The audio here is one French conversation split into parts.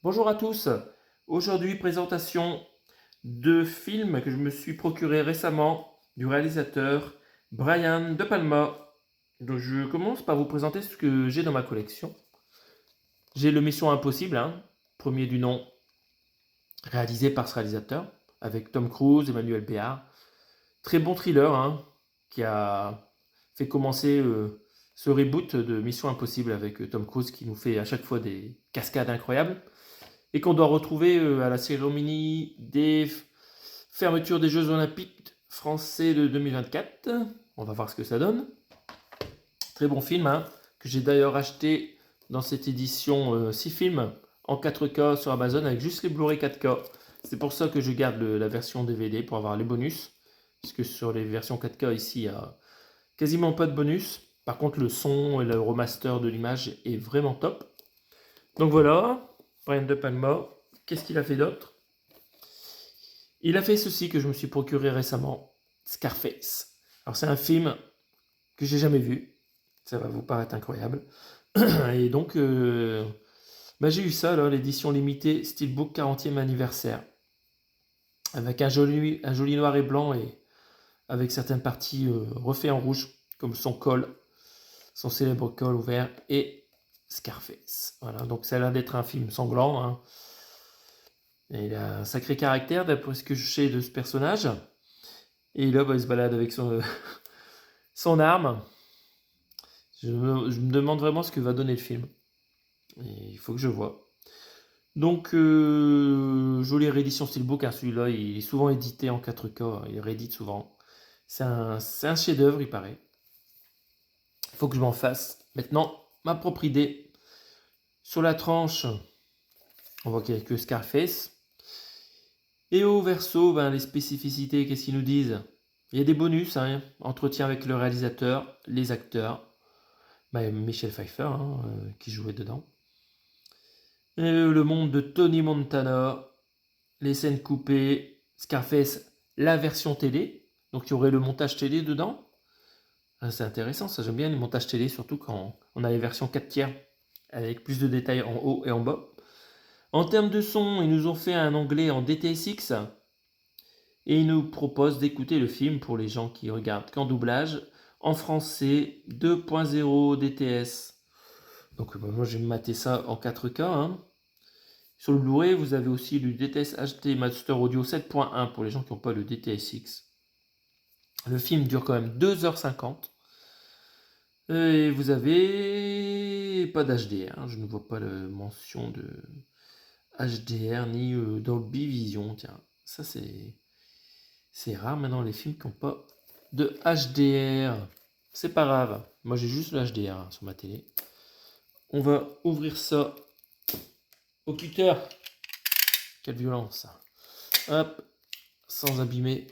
Bonjour à tous. Aujourd'hui, présentation de films que je me suis procuré récemment du réalisateur Brian De Palma. Donc, je commence par vous présenter ce que j'ai dans ma collection. J'ai le Mission Impossible, premier du nom, réalisé par ce réalisateur, avec Tom Cruise, Emmanuel Béard. Très bon thriller, qui a fait commencer ce reboot de Mission Impossible avec Tom Cruise qui nous fait à chaque fois des cascades incroyables. Et qu'on doit retrouver à la cérémonie des fermetures des Jeux Olympiques français de 2024. On va voir ce que ça donne. Très bon film, que j'ai d'ailleurs acheté dans cette édition 6 films en 4K sur Amazon avec juste les Blu-ray 4K. C'est pour ça que je garde la version DVD pour avoir les bonus. Puisque sur les versions 4K ici, il n'y a quasiment pas de bonus. Par contre, le son et le remaster de l'image est vraiment top. Donc voilà, Brian De Palma, qu'est-ce qu'il a fait d'autre? Il a fait ceci que je me suis procuré récemment, Scarface. Alors c'est un film que j'ai jamais vu, ça va vous paraître incroyable. Et donc, j'ai eu ça, l'édition limitée Steelbook 40e anniversaire, avec un joli noir et blanc et avec certaines parties refaites en rouge, comme son col, son célèbre col ouvert et Scarface. Voilà, donc ça a l'air d'être un film sanglant, Et il a un sacré caractère d'après ce que je sais de ce personnage. Et là, il se balade avec son arme. Je me demande vraiment ce que va donner le film. Et il faut que je vois. Donc, jolie réédition Steelbook. Celui-là, il est souvent édité en 4K. Il réédite souvent. C'est un chef-d'œuvre, il paraît. Il faut que je m'en fasse. Maintenant, ma propre idée. Sur la tranche, on voit qu'il n'y a que Scarface. Et au verso, les spécificités, qu'est-ce qu'ils nous disent? Il y a des bonus, entretien avec le réalisateur, les acteurs, Michel Pfeiffer qui jouait dedans. Et le monde de Tony Montana, les scènes coupées, Scarface, la version télé, donc il y aurait le montage télé dedans. C'est intéressant, ça j'aime bien les montages télé, surtout quand on a les versions 4 tiers, avec plus de détails en haut et en bas. En termes de son, ils nous ont fait un anglais en DTSX, et ils nous proposent d'écouter le film pour les gens qui regardent qu'en doublage, en français 2.0 DTS. Donc moi j'ai maté ça en 4K. Sur le Blu-ray, vous avez aussi le DTS HD Master Audio 7.1 pour les gens qui n'ont pas le DTSX. Le film dure quand même 2h50. Et vous avez pas d'HDR. Je ne vois pas la mention de HDR ni Dolby Vision. Tiens, ça c'est rare maintenant les films qui n'ont pas de HDR. C'est pas grave. Moi j'ai juste le HDR sur ma télé. On va ouvrir ça au cutter. Quelle violence. Hop, sans abîmer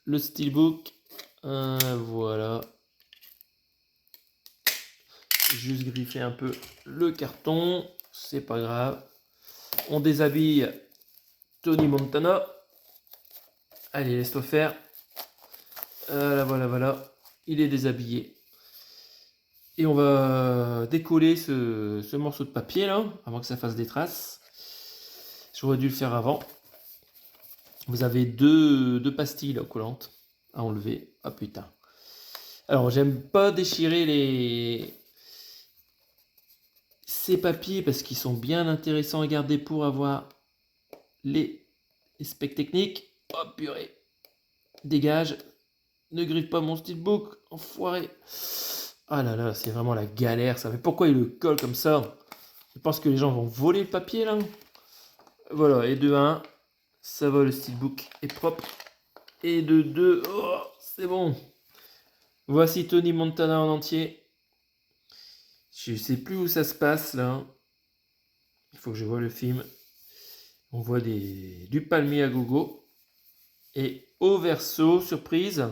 le steelbook. Voilà. Juste griffer un peu le carton. C'est pas grave. On déshabille Tony Montana. Allez, laisse-toi faire. Voilà. Il est déshabillé. Et on va décoller ce morceau de papier là, avant que ça fasse des traces. J'aurais dû le faire avant. Vous avez deux pastilles là, collantes à enlever. Ah putain. Alors j'aime pas déchirer ces papiers parce qu'ils sont bien intéressants à garder pour avoir les specs techniques. Oh purée. Dégage. Ne griffe pas mon steelbook, enfoiré. Ah là là, c'est vraiment la galère ça. Mais pourquoi il le colle comme ça? Je pense que les gens vont voler le papier là. Voilà, et de 1, ça va, le steelbook est propre. Et de 2, oh, c'est bon. Voici Tony Montana en entier. Je sais plus où ça se passe là. Il faut que je voie le film. On voit du palmier à gogo. Et au verso, surprise,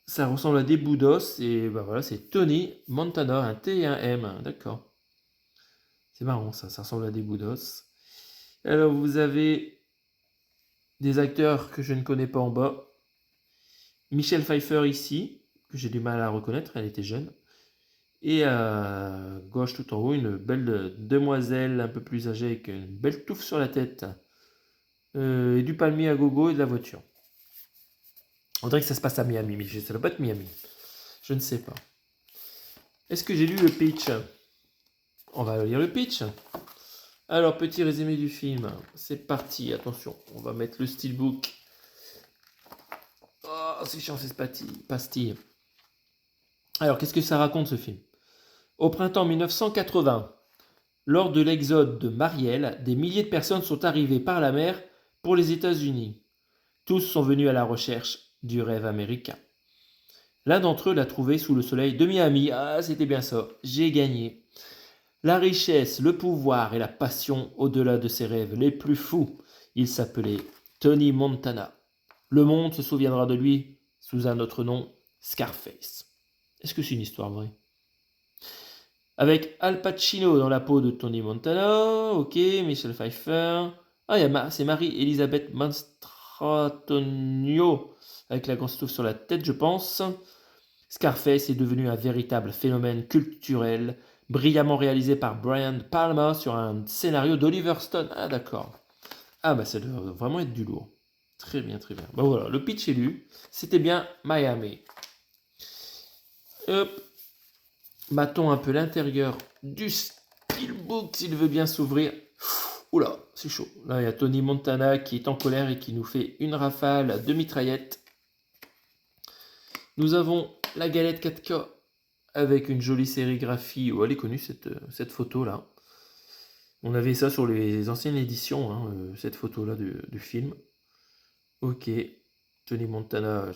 ça ressemble à des bouts d'os. Et voilà, c'est Tony Montana, un T et un M. D'accord. C'est marrant ça ressemble à des bouts d'os. Alors vous avez des acteurs que je ne connais pas en bas. Michel Pfeiffer ici, que j'ai du mal à reconnaître, elle était jeune. Et à gauche, tout en haut, une belle demoiselle un peu plus âgée avec une belle touffe sur la tête. Et du palmier à gogo et de la voiture. On dirait que ça se passe à Miami, mais ça doit pas être Miami. Je ne sais pas. Est-ce que j'ai lu le pitch? On va lire le pitch. Alors, petit résumé du film. C'est parti, attention. On va mettre le steelbook. Oh, c'est chiant ces pastilles. Alors, qu'est-ce que ça raconte ce film? Au printemps 1980, lors de l'exode de Mariel, des milliers de personnes sont arrivées par la mer pour les États-Unis. Tous sont venus à la recherche du rêve américain. L'un d'entre eux l'a trouvé sous le soleil de Miami. Ah, c'était bien ça. J'ai gagné. La richesse, le pouvoir et la passion au-delà de ses rêves les plus fous. Il s'appelait Tony Montana. Le monde se souviendra de lui sous un autre nom, Scarface. Est-ce que c'est une histoire vraie? Avec Al Pacino dans la peau de Tony Montana, ok, Michelle Pfeiffer. Ah, c'est Marie-Elisabeth Mastrantonio avec la grosse touffe sur la tête, je pense. Scarface est devenu un véritable phénomène culturel, brillamment réalisé par Brian Palma sur un scénario d'Oliver Stone. Ah, d'accord. Ah, bah ça doit vraiment être du lourd. Très bien, très bien. Bon, voilà, le pitch est lu. C'était bien Miami. Hop. Matons un peu l'intérieur du steelbook s'il veut bien s'ouvrir. Oula, c'est chaud. Là, il y a Tony Montana qui est en colère et qui nous fait une rafale de mitraillette. Nous avons la galette 4K avec une jolie sérigraphie. Oh, elle est connue cette photo-là. On avait ça sur les anciennes éditions, hein, cette photo-là du film. Ok, Tony Montana,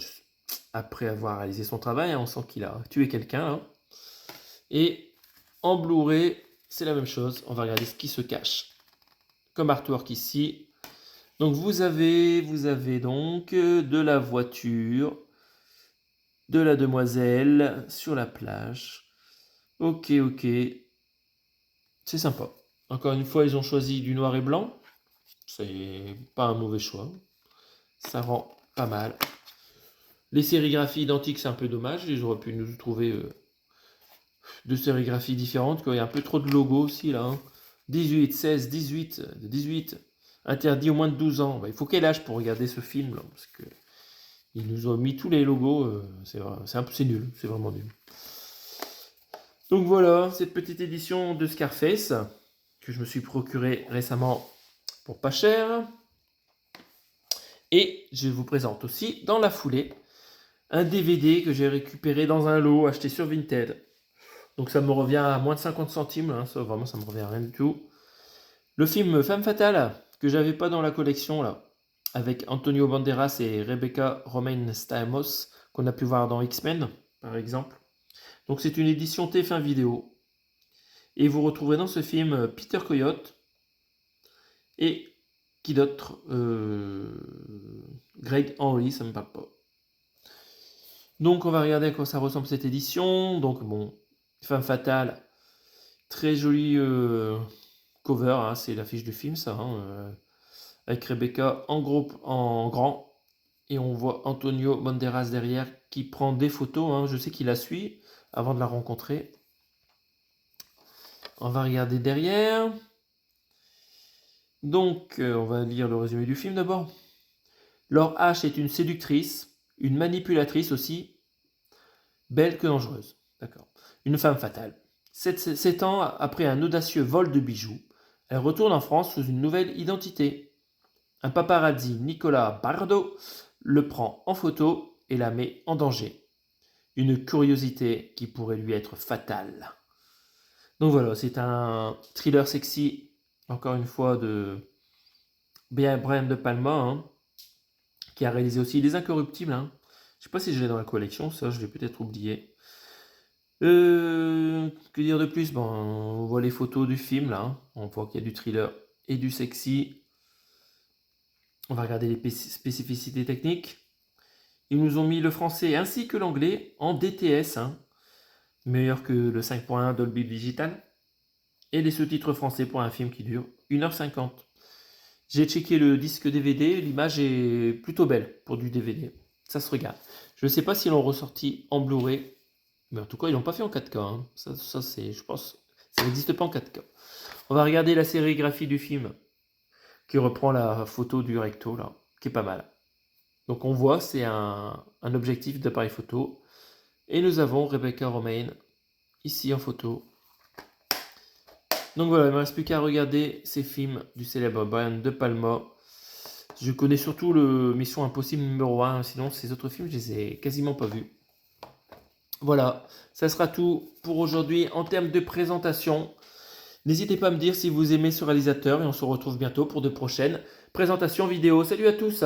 après avoir réalisé son travail, hein, on sent qu'il a tué quelqu'un. Hein. Et en Blu-ray, c'est la même chose. On va regarder ce qui se cache. Comme artwork ici. Donc vous avez donc de la voiture, de la demoiselle sur la plage. Ok, ok. C'est sympa. Encore une fois, ils ont choisi du noir et blanc. C'est pas un mauvais choix. Ça rend pas mal. Les sérigraphies identiques, c'est un peu dommage. Ils auraient pu nous trouver deux sérigraphies différentes. Il y a un peu trop de logos aussi là. Hein. 18, 16, 18, 18. Interdit au moins de 12 ans. Il faut quel âge pour regarder ce film là? Parce que ils nous ont mis tous les logos. C'est nul. C'est vraiment nul. Donc voilà, cette petite édition de Scarface que je me suis procuré récemment pour pas cher. Et je vous présente aussi dans la foulée un DVD que j'ai récupéré dans un lot acheté sur Vinted. Donc ça me revient à moins de 50 centimes, hein, ça vraiment ça me revient à rien du tout. Le film Femme Fatale, que j'avais pas dans la collection là, avec Antonio Banderas et Rebecca Romijn Stamos, qu'on a pu voir dans X-Men, par exemple. Donc c'est une édition TF1 vidéo. Et vous retrouverez dans ce film Peter Coyote et qui d'autre Greg Henry, ça me parle pas. Donc on va regarder à quoi ça ressemble cette édition. Donc bon, Femme Fatale, très jolie cover, hein, c'est l'affiche du film ça, hein, avec Rebecca en grand, et on voit Antonio Banderas derrière qui prend des photos, hein, je sais qu'il la suit avant de la rencontrer. On va regarder derrière. Donc on va lire le résumé du film d'abord. Laure H est une séductrice, une manipulatrice aussi, belle que dangereuse. D'accord. Une femme fatale. 7 ans après un audacieux vol de bijoux, elle retourne en France sous une nouvelle identité. Un paparazzi, Nicolas Bardo, le prend en photo et la met en danger. Une curiosité qui pourrait lui être fatale. Donc voilà, c'est un thriller sexy, encore une fois, de Brian De Palma, hein, qui a réalisé aussi Les Incorruptibles. Hein. Je ne sais pas si je l'ai dans la collection, ça je l'ai peut-être oublié. Que dire de plus? Bon, on voit les photos du film là. Hein. On voit qu'il y a du thriller et du sexy. On va regarder les spécificités techniques. Ils nous ont mis le français ainsi que l'anglais en DTS, hein, meilleur que le 5.1 Dolby Digital. Et les sous-titres français pour un film qui dure 1h50. J'ai checké le disque DVD, l'image est plutôt belle pour du DVD. Ça se regarde. Je ne sais pas si l'on ressorti en Blu-ray. Mais en tout cas, ils l'ont pas fait en 4K, hein. Ça c'est, je pense, ça n'existe pas en 4K. On va regarder la sérigraphie du film, qui reprend la photo du recto, là, qui est pas mal. Donc on voit, c'est un objectif d'appareil photo. Et nous avons Rebecca Romijn, ici en photo. Donc voilà, il ne me reste plus qu'à regarder ces films du célèbre Brian De Palma. Je connais surtout le Mission Impossible numéro 1, sinon ces autres films, je les ai quasiment pas vus. Voilà, ça sera tout pour aujourd'hui en termes de présentation. N'hésitez pas à me dire si vous aimez ce réalisateur et on se retrouve bientôt pour de prochaines présentations vidéo. Salut à tous!